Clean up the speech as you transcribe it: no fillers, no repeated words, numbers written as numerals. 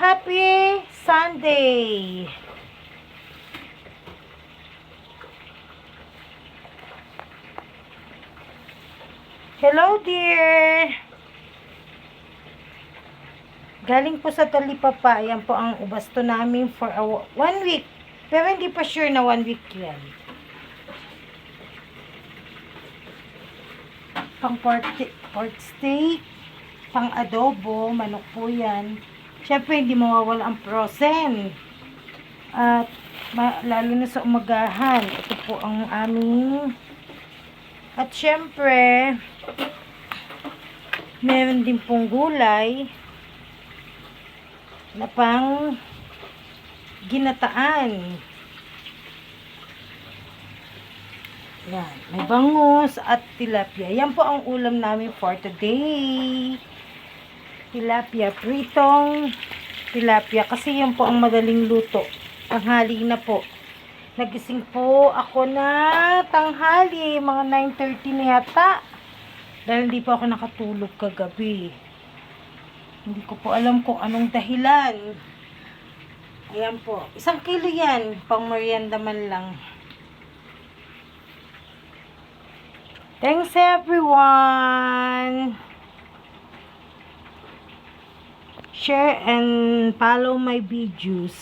Happy Sunday! Hello dear! Galing po sa Talipapa. Yan po ang ubasto namin for 1 week. Pero hindi pa sure na 1 week yan. Pang pork steak, pang adobo, manok po yan. Siyempre, hindi mawawala ang frozen. At lalo na sa umagahan. Ito po ang aming. At siyempre, meron din pong gulay na pang ginataan. Yan. May bangus at tilapia. Yan po ang ulam namin for today. Tilapia. Pritong tilapia. Kasi yan po ang madaling luto. Tanghali na po. Nagising po ako na tanghali. Mga 9:30 na yata. Dahil hindi po ako nakatulog kagabi. Hindi ko po alam kung anong dahilan. Ayan po. 1 kilo yan. Pang merienda man lang. Thanks everyone. Share and follow my videos.